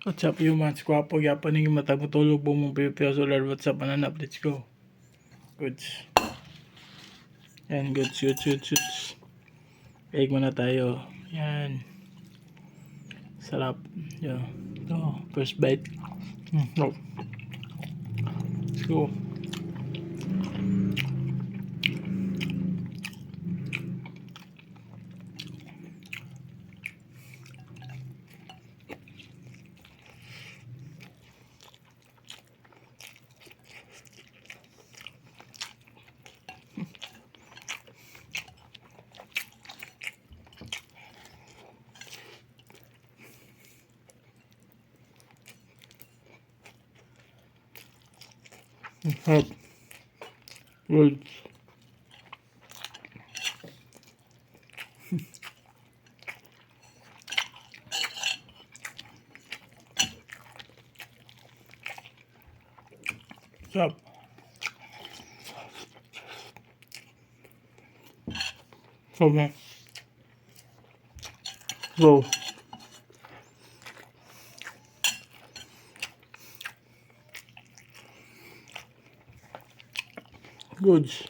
What's up humans? Kwapo yapan yung matag matulog po mong piyo solar. What's up mananap? Let's go. Goods. Yan, goods. Egg muna tayo. Yan. Sarap. Yan. Ito, first bite. Oh. Let's go. Sarap. Good. Sarap. Sarap. Go. Goods.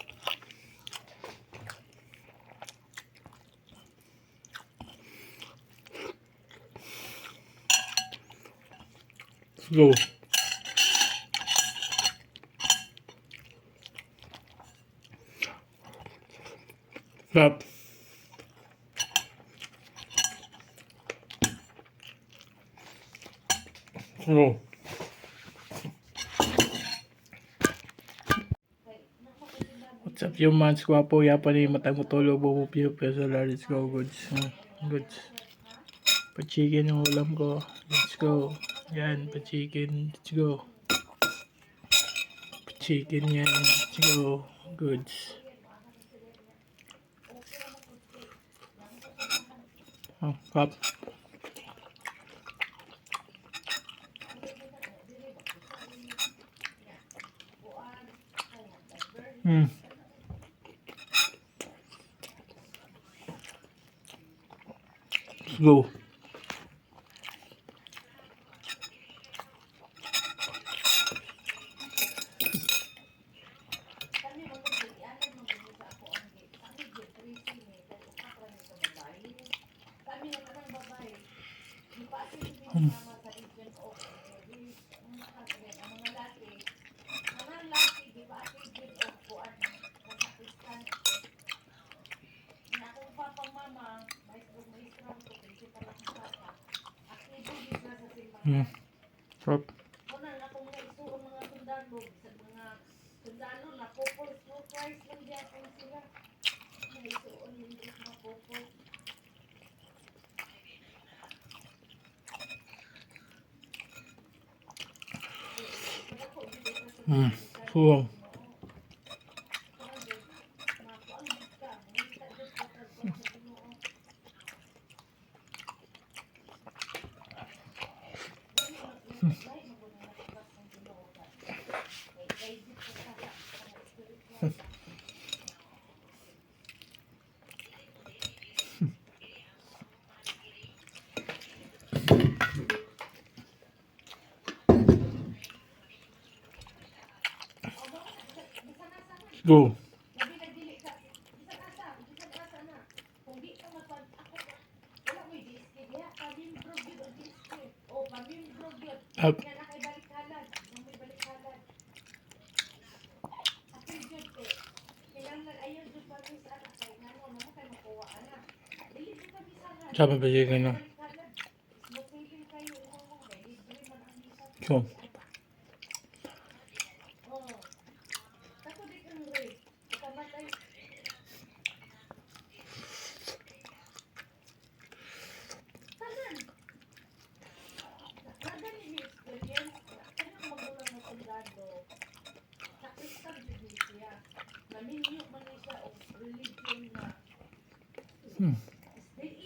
Let's go. Sarap. Let's go. What's up humans? Kwapo yapan yung matag matulog po mong piyo solar. Let's go. Goods. Goods. Pa-chicken yung ulam ko. Let's go. Yan, pa-chicken. Let's go. Pa-chicken yan. Let's go. Goods. Oh, cup. Let's go. Sarap. Cool. Go. Up. Sama ba siya ganun? So.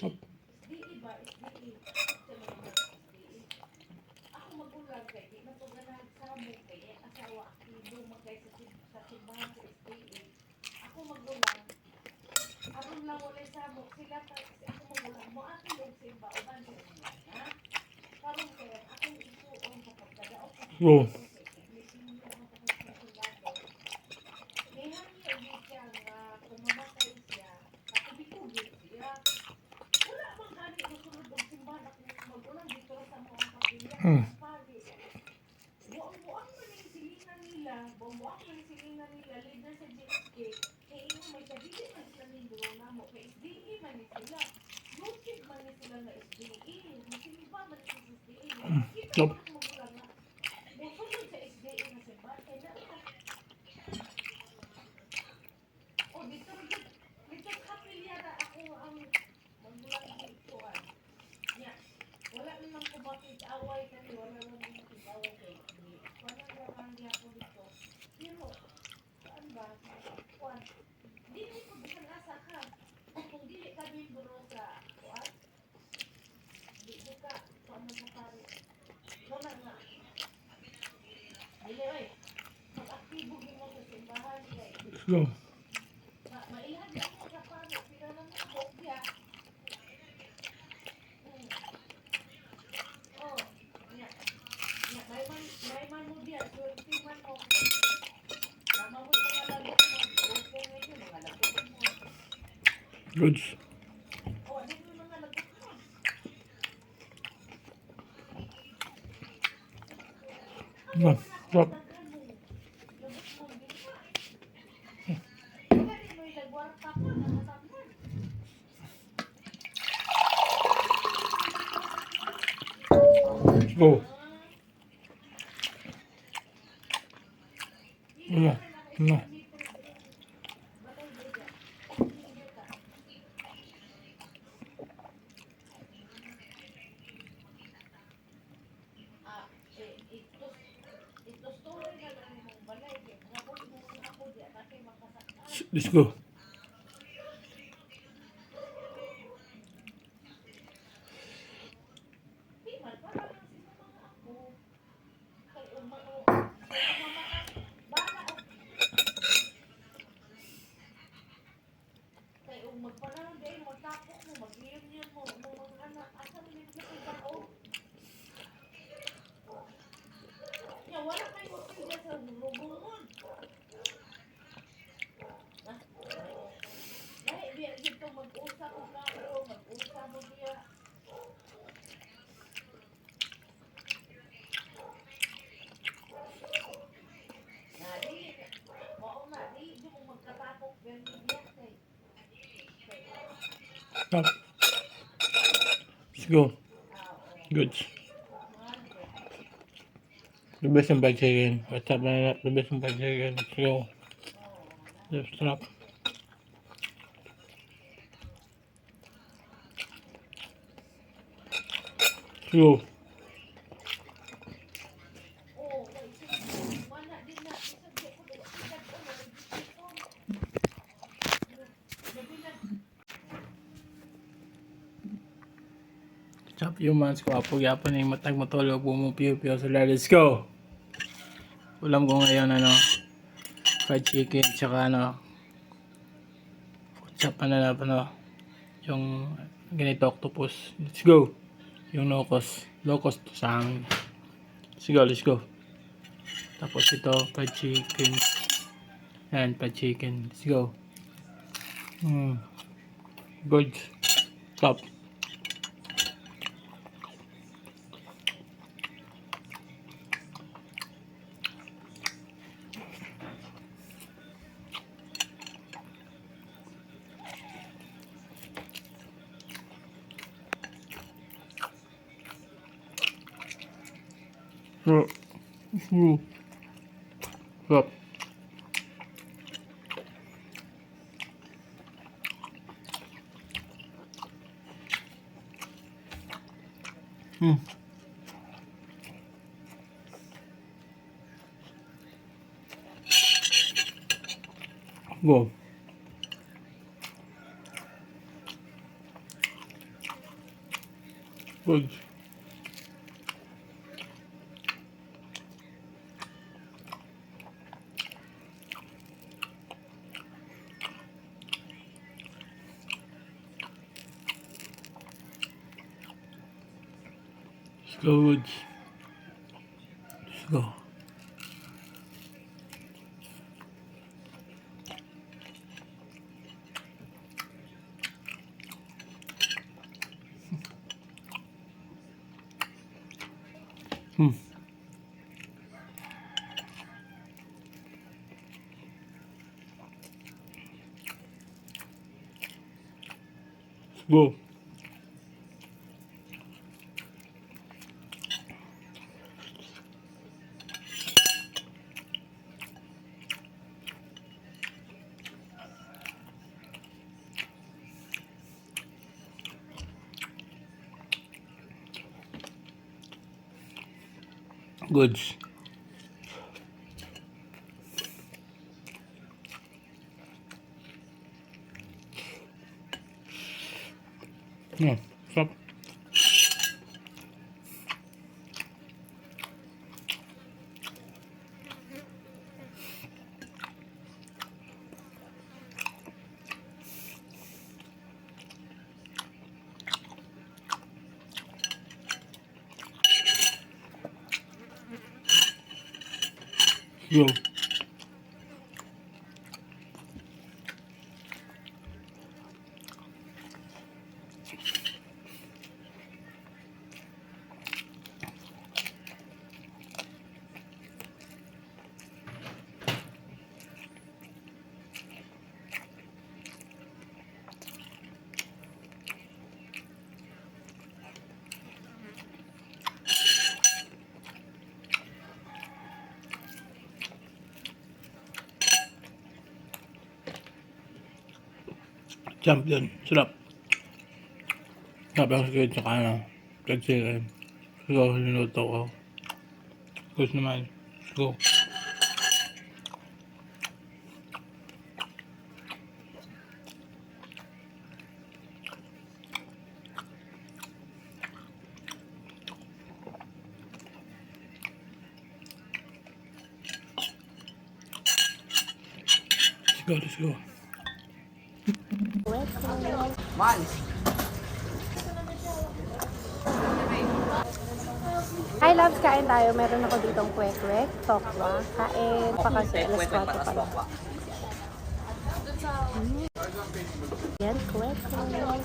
Up. Go. Hmm. Stop. Let's go. Goods. Stop. Stop. Let's go. No. No. Let's go. Stop. Let's go. Goods. The best in bag chicken. What's up, man? The best in bag chicken. Let's go. Let's stop. Let's go. Chop humans ko apo yapon yung matag matulog bumupiyo-piyo sa let's go. Ulam ko ngayon fried chicken tsaka chop yung ganito octopus. Let's go. Yung locos to sa amin. Let's go. Tapos ito fried chicken. Yan fried chicken. Let's go. Good. Top. Top. Go. Good. Good. Go. Go. Goods. Yeah, stop. Go. Champion. Sarap. Sarap ang sakit tsaka ano. Chicken. Go, niluto ko. Goods naman. Go. Let's go. Hi loves, kain tayo. Meron ako ditong kwek-kwek, tokwa. Kain pa kasi, alas 4 pa lang. Yan, kwek-kwek.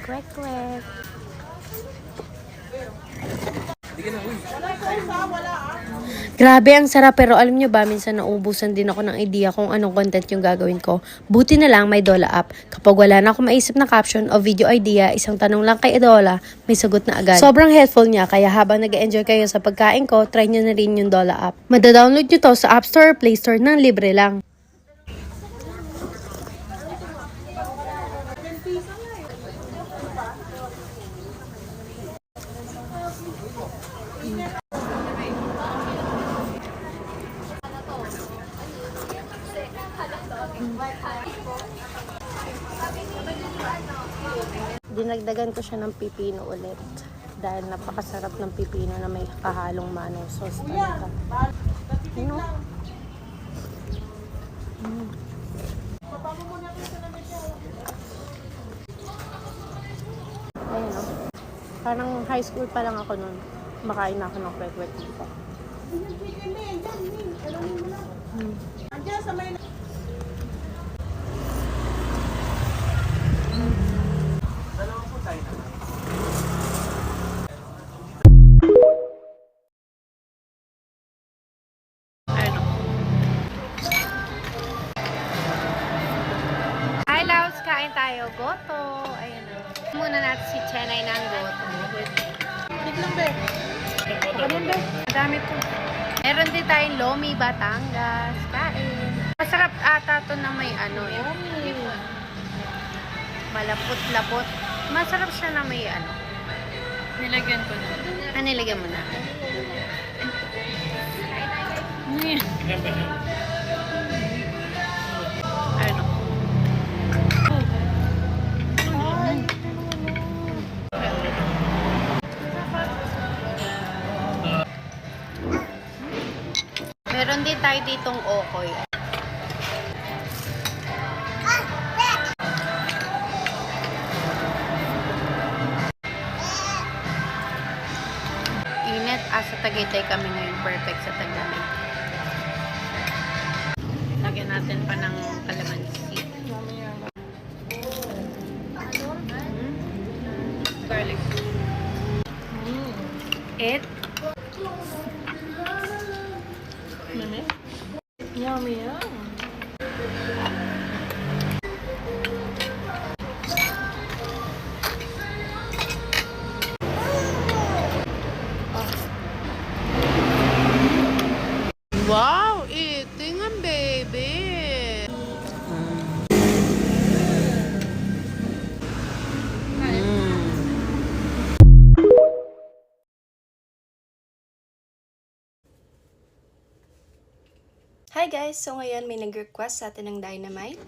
Kwek-kwek. Grabe, ang sarap. Pero alam nyo ba, minsan nauubusan din ako ng idea kung anong content yung gagawin ko. Buti na lang may Dola app. Kapag wala na akong maisip na caption o video idea, isang tanong lang kay Dola, may sagot na agad. Sobrang helpful niya, kaya habang nag-enjoy kayo sa pagkain ko, try nyo na rin yung Dola app. Madadownload nyo to sa App Store or Play Store ng libre lang. Dinagdagan ko siya ng pipino ulit dahil napakasarap ng pipino na may kahalong manong sauce talaga. Ano? Ayun o. Parang high school pa lang ako nun. Makain na ako ng kwek-kwek dito. Hi loves, kain tayo. Goto. Ayan o. Muna natin si Chenay ng goto. Wait lang be. Madami po. Meron din tayong Lomi, Batangas. Kain. Masarap ata to na may ano eh. Malapot-lapot. Masarap siya na may ano. Nilagyan ko na. Nilagyan mo na. Ano? Meron din tayo ditong okoy. Tagaytay kami ngayon. Perfect sa taglamig. Lagyan natin pa ng kalamansi. Garlic. It. Yummy, yum. Wow! Eating ang baby! Hi guys! So ngayon may nag-request sa atin ng Dynamite.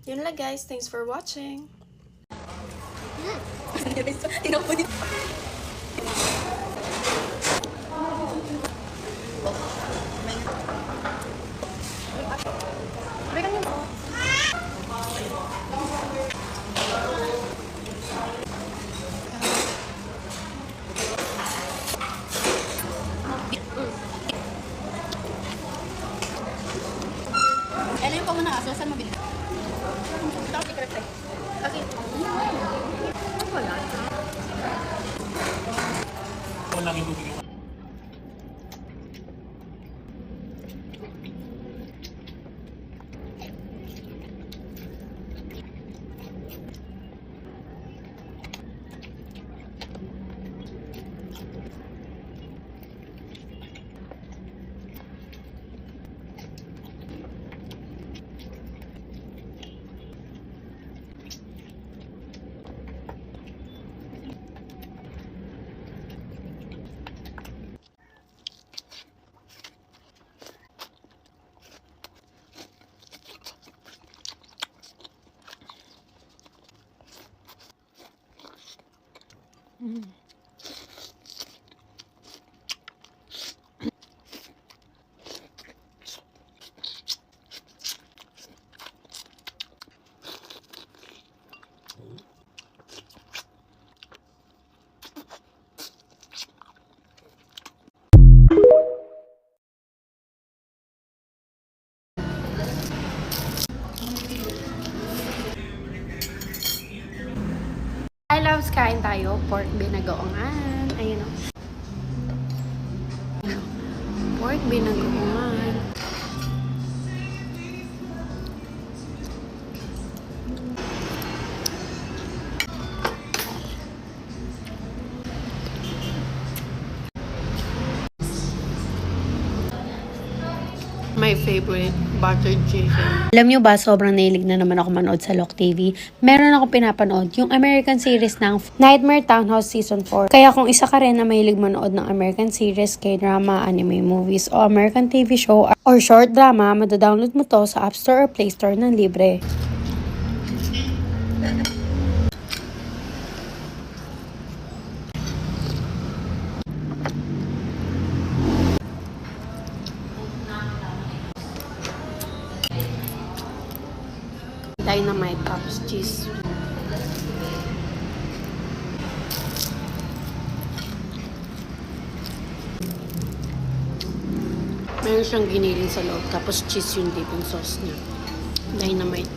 Yun lang guys. Thanks for watching. Ano yung pangunang aso? Saan mabili? Tapos i-correct. Okay. Wala. Walang ibubigay. Hi loves, kain tayo. Pork binagoongan. Ayun o. Pork binagoongan. My favorite, buttered chicken. Alam nyo ba, sobrang nahilig na naman ako manood sa Lock TV. Meron ako pinapanood, yung American series ng Nightmare Townhouse Season 4. Kaya kung isa ka rin na mahilig manood ng American series, K-drama, anime movies, o American TV show, or short drama, madadownload mo to sa App Store or Play Store ng libre. Dynamite tops cheese. Meron siyang giniling sa loob, tapos cheese yung dipping sauce niya. Dynamite.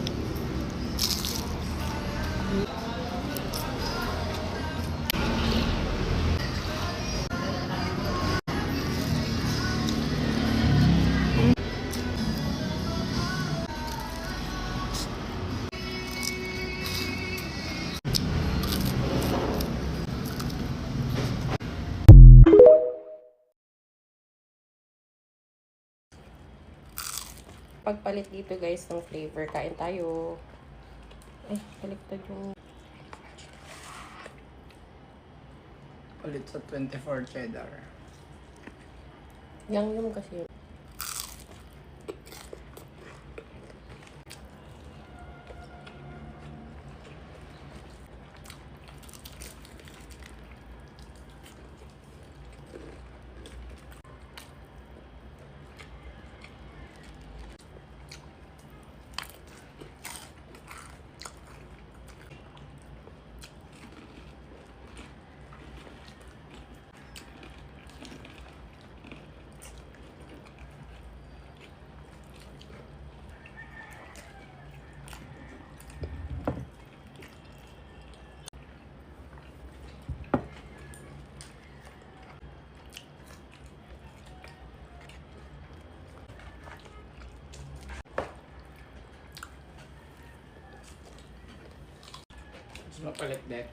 Pagpalit dito guys ng flavor, kain tayo. Ay, baliktad yung... Ulit sa 24 cheddar. Yang kasi. Mas mapalit din.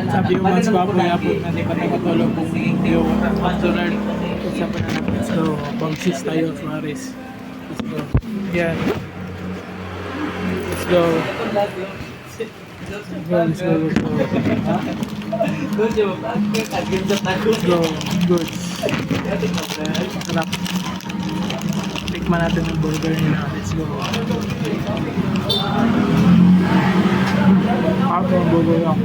Sabi yung once pa po yapon na di pa nakatulog kung yung afternoon sa pananap. Let's go. Bangsis tayo, Suarez. Let's go. Yan. Let's go. Let's go, let's go, let's go. Let's go. Good. Sarap. Tikman natin yung burger nila. Let's go. Ako ang burger lang.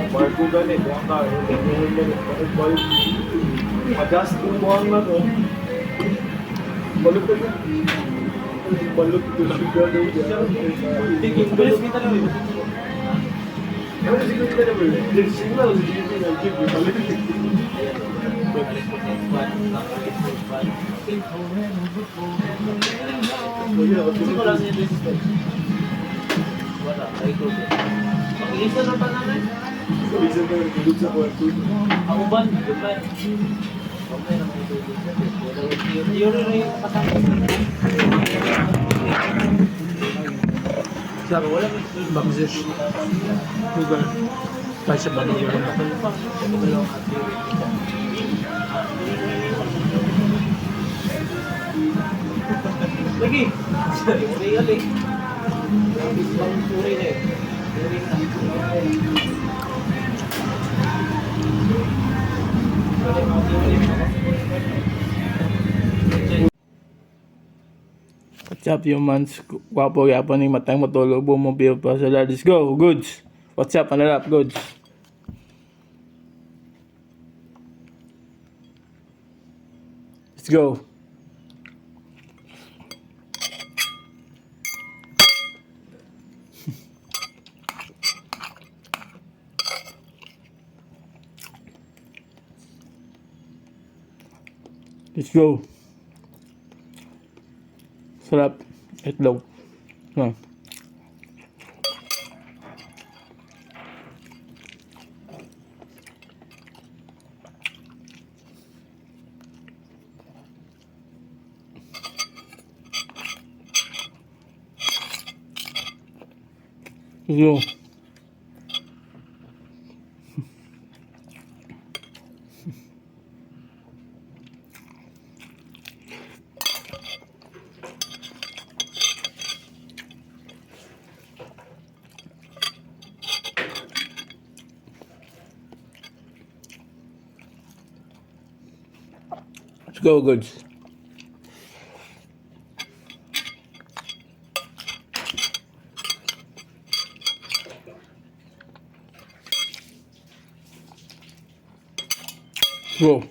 Bago ganit, buwang ka. Adjust yung buwang na to. Balik ko yun. Balot ko si Gano dyan. Tingin, balot kita lang eh. Ano si Gano dyan eh? Yung signal, si Gino na jeep, yung balot. Gusto ko lang siya resistance. Wala, ay ko. Pag-iisa na pa namin? Pag-iisa na nagulog sa kwarto. Ako ba? Goodbye. Okay na may tulog sa kwarto. Yun na yung kasama. Sabi, wala may tulog. Bangsis. Lugar. Kahit sa balik yun. Lagi. Uri-uri. Bang uri na eh. Uri na. What's up, humans? Gwapo yapon ni matang matulog mo pa sa Let's go, goods. What's up, manalap, goods. Let's go. Let's go. Sarap. Itlog. Ha. Let's go. Let's go, goods. Go.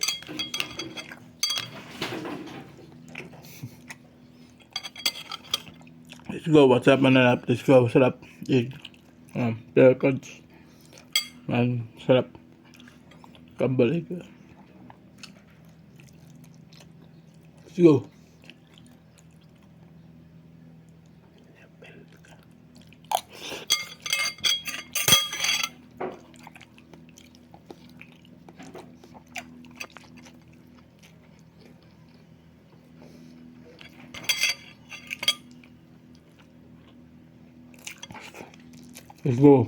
Let's go. What's up, mananap? Let's go. Sarap. Egg. Goods. Man, sarap. Kambalik. Let's go. Let's go.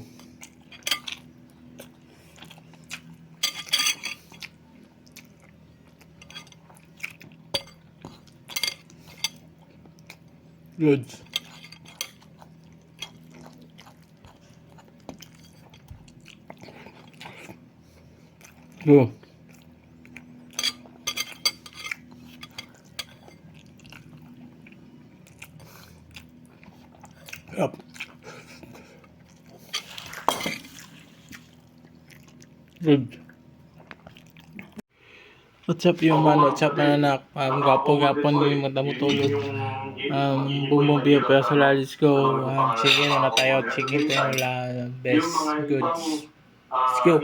Good. Go. Up. Good. What's up, yung man? What's up, anak? Gapo-gapon yung matamutulog. Bumbong biyo pa sa Let's go. Sige na tayo. Sige tayo la best. Goods. Let's go.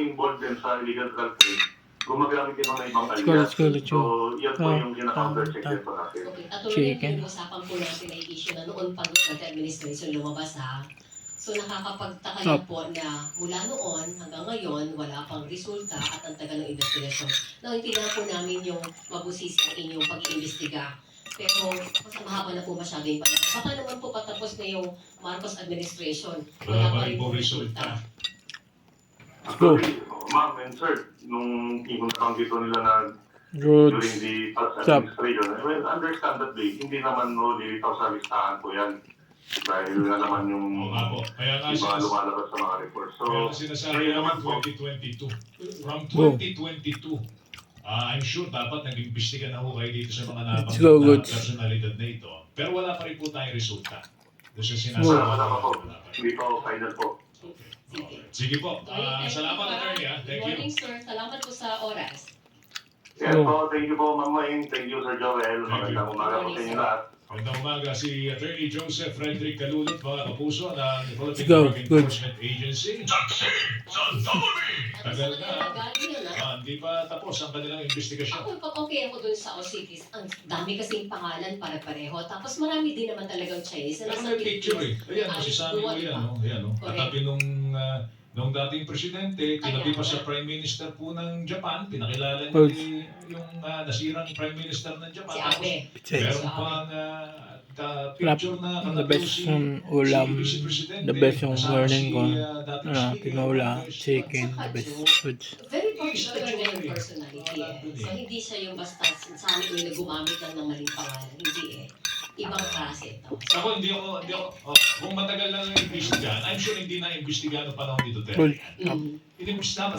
Gumagamit yung mga ibang alias. Let's go. So, yan po yung kina-counter-check din po natin. Okay, at Chicken. yung usapan po natin ay issue na noon pa ng administration lumabas ha. So nakakapagtaka lang po na mula noon hanggang ngayon wala pang resulta at ang tagal ng investigasyon. Naintindihan po namin yung mabusis ng inyong pag-iimbestiga. Pero mas mahaba na po masyado yung panahon. Baka naman po patapos na yung Marcos administration. Wala pa rin po resulta. Let's go. Ma'am and sir, nung ipunta dito nila na Good. during the administration, well, understandably, hindi naman lilitaw sa listahan po yan. Dahil na naman yung Oo nga po. Kaya nga iba lumalabas sa mga reports. So, kaya sinasabi ngayon naman naman po, 2022. From Go. 2022, I'm sure dapat nag-imbestiga na ho kayo dito sa mga Let's go, nabanggit na goods. personalidad na ito. Pero wala pa rin po tayong resulta. Doon siya Go. sinasabi. wala pa po. Wala pa rin. Hindi po final po. Sige. Sige po. Salamat, attorney. Good Thank morning, you. sir. Salamat po sa oras. Yes po, thank you po Ma'am Wayne, thank you Sir Joel. Thank you. Magandang umaga po sa inyo lahat. Magandang umaga si Attorney Joseph Frederick Calulot, mga kapuso ng Philippine Go, Drug good. Enforcement Agency. Tagal na. Hindi pa tapos ang kanilang investigasyon. Okay ako dun sa OCTs. Ang dami kasing pangalan para-pareho. Tapos marami din naman talagang Chinese. Pero may picture eh. Ayan, Ay, si Sammy mo duwa, yan. diba? No? Ayan, no? Correct. Katabi nung dating presidente, tinabi Kaya pa sa nga. Prime Minister po ng Japan, pinakilala Good. niya yung nasirang Prime Minister ng Japan. Si Tapos Abe. meron Si Abe. pang picture na The best yung ulam, the best yung morning ko. Tinola, chicken, the best foods. Very particular na yung personality eh. So hindi siya yung basta sa amin yung gumamit lang ng maling pangalan. Hindi eh. Ibang klase ito. Ako, hindi ako, kung matagal lang yung imbestigahan, I'm sure hindi na imbestigahan ng panahon ni Duterte. Good. Mm. Inimbestigahan